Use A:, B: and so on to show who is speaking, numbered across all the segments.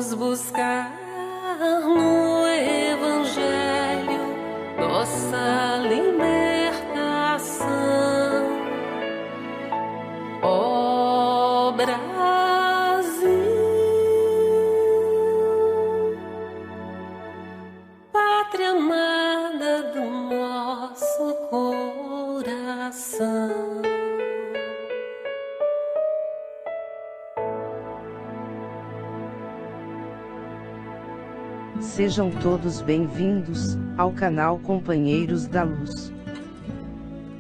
A: Vamos buscar no Evangelho nossa libertação. Ó Brasil, pátria amada do nosso coração.
B: Sejam todos bem-vindos ao canal Companheiros da Luz.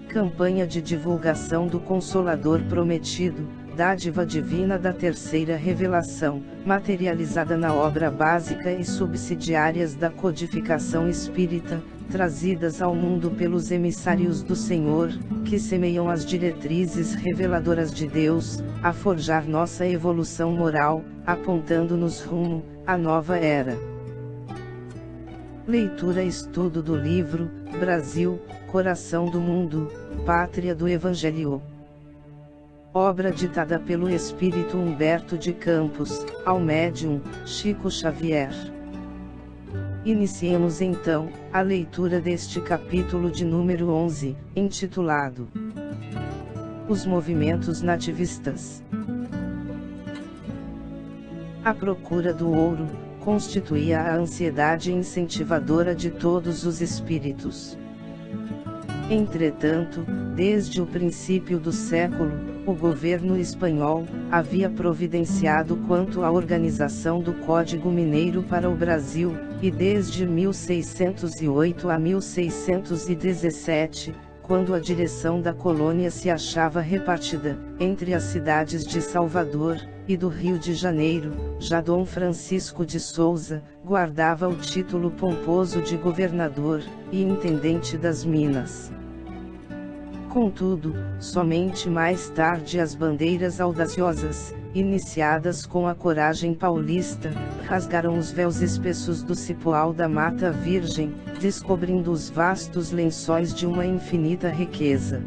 B: Campanha de divulgação do Consolador Prometido, dádiva divina da terceira revelação, materializada na obra básica e subsidiárias da codificação espírita, trazidas ao mundo pelos emissários do Senhor, que semeiam as diretrizes reveladoras de Deus, a forjar nossa evolução moral, apontando-nos rumo à nova era. Leitura e estudo do livro, Brasil, Coração do Mundo, Pátria do Evangelho. Obra ditada pelo Espírito Humberto de Campos, ao médium, Chico Xavier. Iniciemos então, a leitura deste capítulo de número 11, intitulado Os Movimentos Nativistas. A procura do ouro constituía a ansiedade incentivadora de todos os espíritos. Entretanto, desde o princípio do século, o governo espanhol havia providenciado quanto à organização do Código Mineiro para o Brasil, e desde 1608 a 1617, quando a direção da colônia se achava repartida entre as cidades de Salvador e do Rio de Janeiro, já Dom Francisco de Souza guardava o título pomposo de governador e intendente das Minas. Contudo, somente mais tarde as bandeiras audaciosas, iniciadas com a coragem paulista, rasgaram os véus espessos do cipoal da Mata Virgem, descobrindo os vastos lençóis de uma infinita riqueza.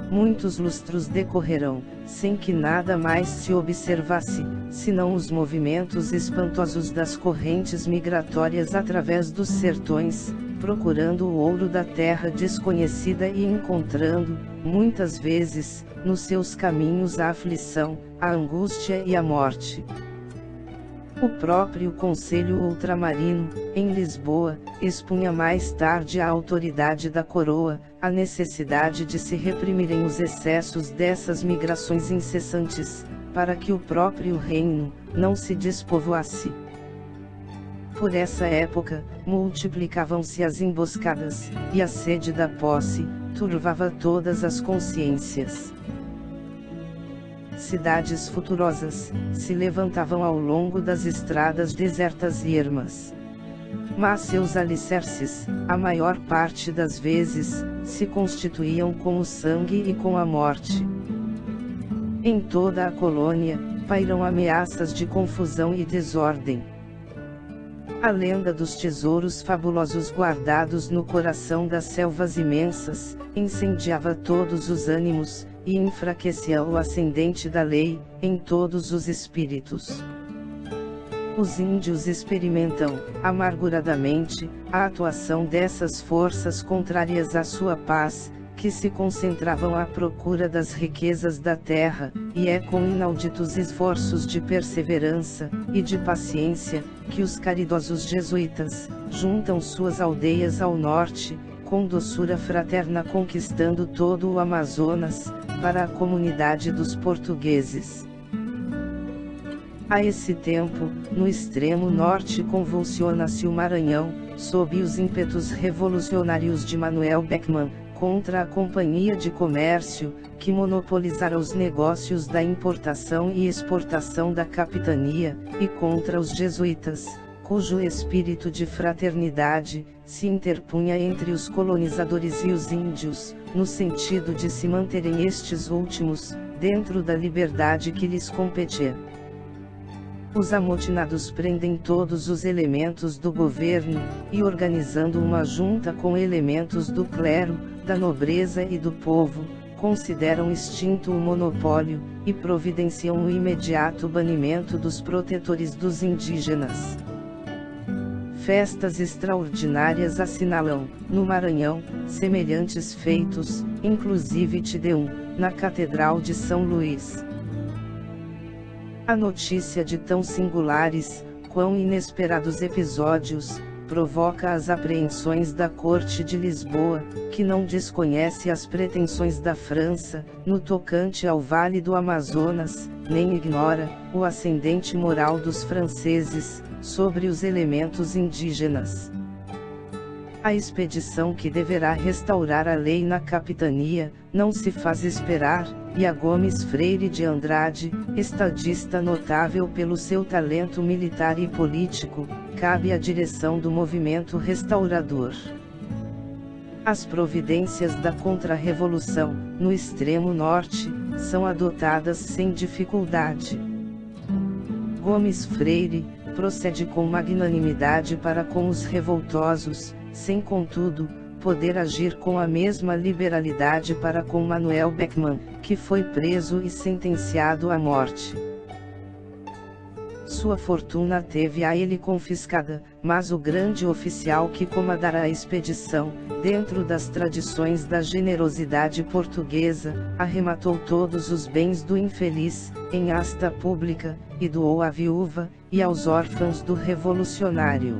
B: Muitos lustros decorrerão, sem que nada mais se observasse, senão os movimentos espantosos das correntes migratórias através dos sertões, procurando o ouro da terra desconhecida e encontrando, muitas vezes, nos seus caminhos a aflição, a angústia e a morte. O próprio Conselho Ultramarino, em Lisboa, expunha mais tarde à autoridade da coroa, a necessidade de se reprimirem os excessos dessas migrações incessantes, para que o próprio reino não se despovoasse. Por essa época, multiplicavam-se as emboscadas, e a sede da posse turvava todas as consciências. Cidades futurosas se levantavam ao longo das estradas desertas e ermas. Mas seus alicerces, a maior parte das vezes, se constituíam com o sangue e com a morte. Em toda a colônia, pairam ameaças de confusão e desordem. A lenda dos tesouros fabulosos guardados no coração das selvas imensas, incendiava todos os ânimos, e enfraquecia o ascendente da lei, em todos os espíritos. Os índios experimentam, amarguradamente, a atuação dessas forças contrárias à sua paz, que se concentravam à procura das riquezas da terra, e é com inauditos esforços de perseverança e de paciência, que os caridosos jesuítas juntam suas aldeias ao norte, com doçura fraterna conquistando todo o Amazonas, para a comunidade dos portugueses. A esse tempo, no extremo norte convulsiona-se o Maranhão, sob os ímpetos revolucionários de Manuel Beckmann, contra a Companhia de Comércio, que monopolizara os negócios da importação e exportação da capitania, e contra os jesuítas, cujo espírito de fraternidade se interpunha entre os colonizadores e os índios, no sentido de se manterem estes últimos, dentro da liberdade que lhes competia. Os amotinados prendem todos os elementos do governo, e organizando uma junta com elementos do clero, da nobreza e do povo, consideram extinto o monopólio, e providenciam o imediato banimento dos protetores dos indígenas. Festas extraordinárias assinalam, no Maranhão, semelhantes feitos, inclusive Tideum, na Catedral de São Luís. A notícia de tão singulares, quão inesperados episódios, provoca as apreensões da Corte de Lisboa, que não desconhece as pretensões da França, no tocante ao Vale do Amazonas, nem ignora o ascendente moral dos franceses sobre os elementos indígenas. A expedição que deverá restaurar a lei na capitania, não se faz esperar, e a Gomes Freire de Andrade, estadista notável pelo seu talento militar e político, cabe à direção do movimento restaurador. As providências da contra-revolução, no extremo norte, são adotadas sem dificuldade. Gomes Freire procede com magnanimidade para com os revoltosos, sem contudo, poder agir com a mesma liberalidade para com Manuel Beckmann, que foi preso e sentenciado à morte. Sua fortuna teve a ele confiscada, mas o grande oficial que comandará a expedição, dentro das tradições da generosidade portuguesa, arrematou todos os bens do infeliz, em asta pública, e doou à viúva, e aos órfãos do revolucionário.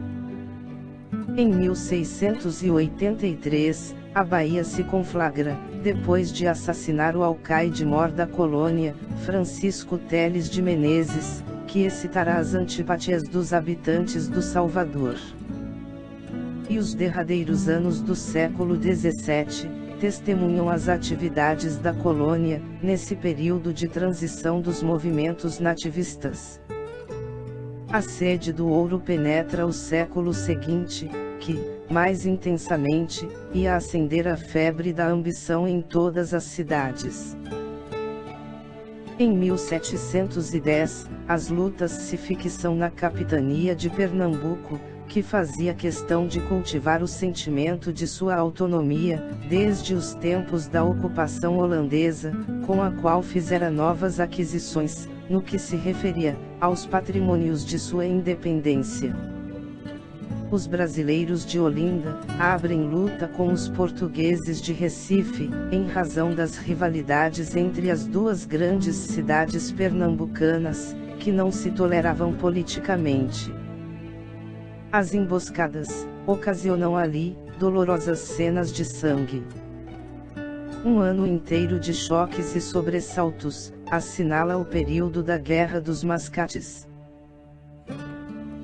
B: Em 1683, a Bahia se conflagra, depois de assassinar o alcaide-mor da colônia, Francisco Teles de Menezes, que excitará as antipatias dos habitantes do Salvador. E os derradeiros anos do século XVII, testemunham as atividades da colônia, nesse período de transição dos movimentos nativistas. A sede do ouro penetra o século seguinte, que, mais intensamente, ia acender a febre da ambição em todas as cidades. Em 1710, as lutas se fixam na capitania de Pernambuco, que fazia questão de cultivar o sentimento de sua autonomia, desde os tempos da ocupação holandesa, com a qual fizera novas aquisições, no que se referia aos patrimônios de sua independência. Os brasileiros de Olinda abrem luta com os portugueses de Recife, em razão das rivalidades entre as duas grandes cidades pernambucanas, que não se toleravam politicamente. As emboscadas ocasionam ali dolorosas cenas de sangue. Um ano inteiro de choques e sobressaltos assinala o período da Guerra dos Mascates.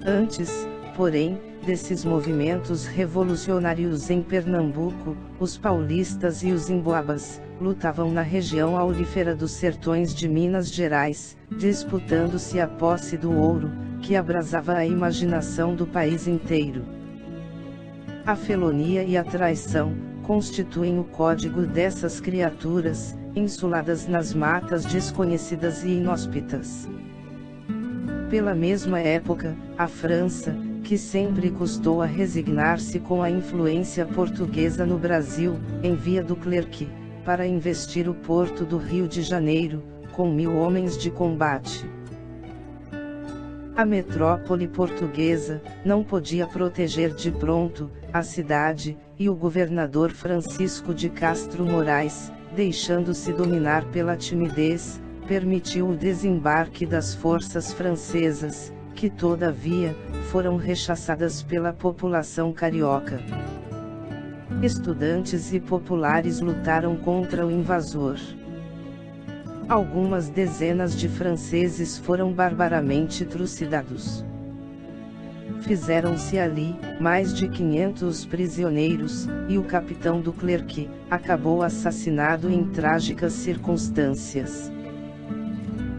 B: Antes, porém, desses movimentos revolucionários em Pernambuco, os paulistas e os emboabas lutavam na região aurífera dos sertões de Minas Gerais, disputando-se a posse do ouro, que abrasava a imaginação do país inteiro. A felonia e a traição constituem o código dessas criaturas, insuladas nas matas desconhecidas e inóspitas. Pela mesma época, a França, que sempre custou a resignar-se com a influência portuguesa no Brasil, envia Duclerc, para investir o porto do Rio de Janeiro, com 1000 homens de combate. A metrópole portuguesa não podia proteger de pronto a cidade, e o governador Francisco de Castro Moraes, deixando-se dominar pela timidez, permitiu o desembarque das forças francesas, que todavia, foram rechaçadas pela população carioca. Estudantes e populares lutaram contra o invasor. Algumas dezenas de franceses foram barbaramente trucidados. Fizeram-se ali mais de 500 prisioneiros, e o capitão Duclerc acabou assassinado em trágicas circunstâncias.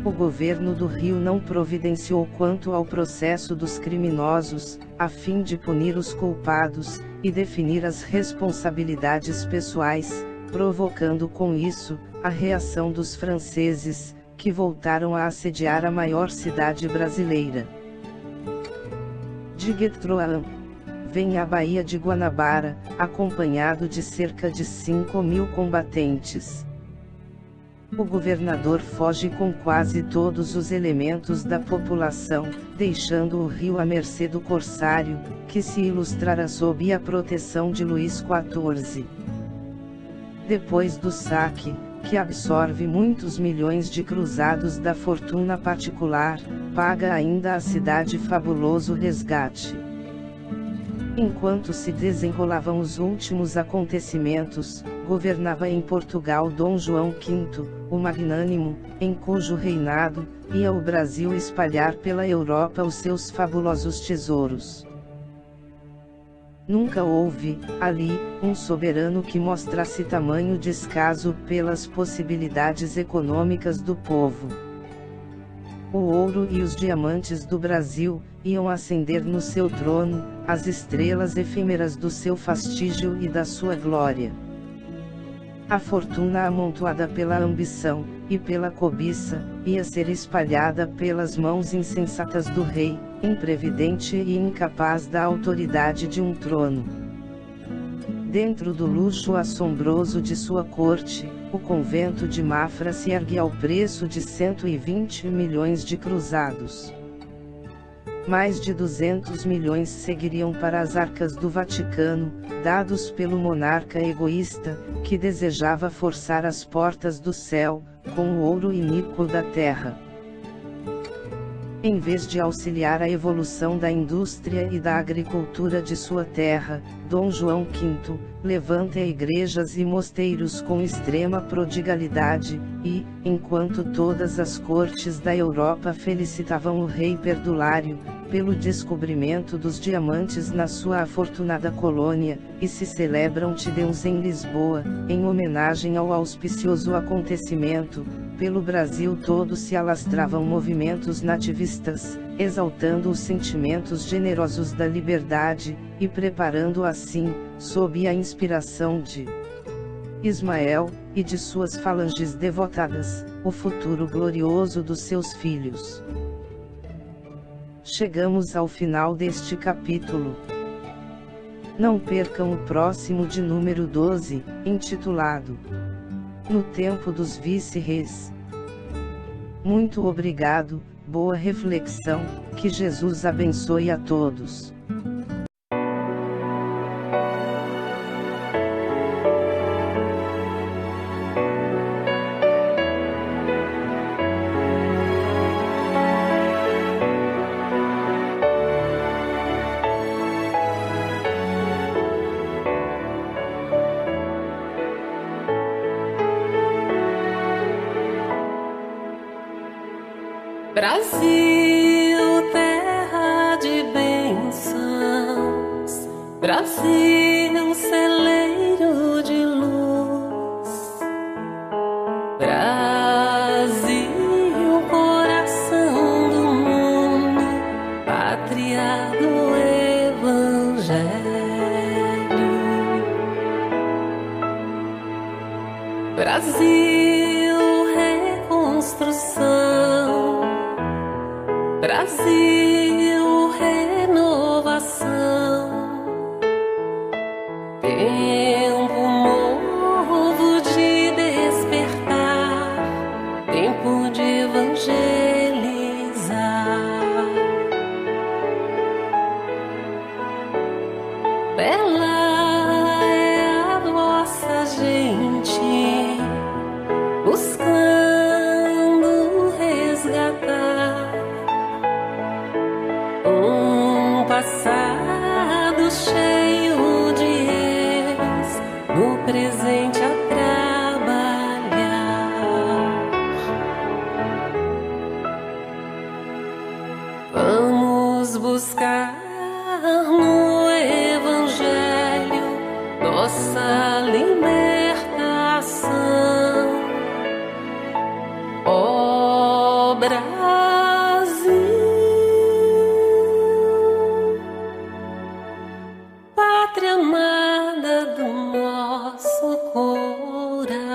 B: O governo do Rio não providenciou quanto ao processo dos criminosos, a fim de punir os culpados, e definir as responsabilidades pessoais, provocando com isso, a reação dos franceses, que voltaram a assediar a maior cidade brasileira. De Guetroan vem à Baía de Guanabara, acompanhado de cerca de 5.000 combatentes. O governador foge com quase todos os elementos da população, deixando o rio à mercê do corsário, que se ilustrara sob a proteção de Luís XIV. Depois do saque, que absorve muitos milhões de cruzados da fortuna particular, paga ainda à cidade fabuloso resgate. Enquanto se desenrolavam os últimos acontecimentos, governava em Portugal Dom João V, o Magnânimo, em cujo reinado, ia o Brasil espalhar pela Europa os seus fabulosos tesouros. Nunca houve, ali, um soberano que mostrasse tamanho descaso pelas possibilidades econômicas do povo. O ouro e os diamantes do Brasil iam acender no seu trono as estrelas efêmeras do seu fastígio e da sua glória. A fortuna amontoada pela ambição e pela cobiça ia ser espalhada pelas mãos insensatas do rei, imprevidente e incapaz da autoridade de um trono. Dentro do luxo assombroso de sua corte, o convento de Mafra se ergue ao preço de 120 milhões de cruzados. Mais de 200 milhões seguiriam para as arcas do Vaticano, dados pelo monarca egoísta, que desejava forçar as portas do céu, com o ouro iníquo da terra. Em vez de auxiliar a evolução da indústria e da agricultura de sua terra, Dom João V levanta igrejas e mosteiros com extrema prodigalidade, e, enquanto todas as cortes da Europa felicitavam o rei perdulário pelo descobrimento dos diamantes na sua afortunada colônia, e se celebram Te-Deums em Lisboa, em homenagem ao auspicioso acontecimento, pelo Brasil todo se alastravam movimentos nativistas, exaltando os sentimentos generosos da liberdade, e preparando assim, sob a inspiração de Ismael, e de suas falanges devotadas, o futuro glorioso dos seus filhos. Chegamos ao final deste capítulo. Não percam o próximo de número 12, intitulado No Tempo dos Vice-Reis. Muito obrigado, boa reflexão, que Jesus abençoe a todos.
A: Brasil, terra de bênçãos, Brasil, celeiro de luz, Brasil, coração do mundo, pátria do Evangelho. Brasil, reconstrução, Brasil, renovação, tempo novo de despertar, tempo de evangelizar. Bela é a vossa gente, buscando resgatar passado cheio de erros, no presente a trabalhar. Vamos buscar no Evangelho nossa libertação. Ó Brasil, pátria amada do nosso coração.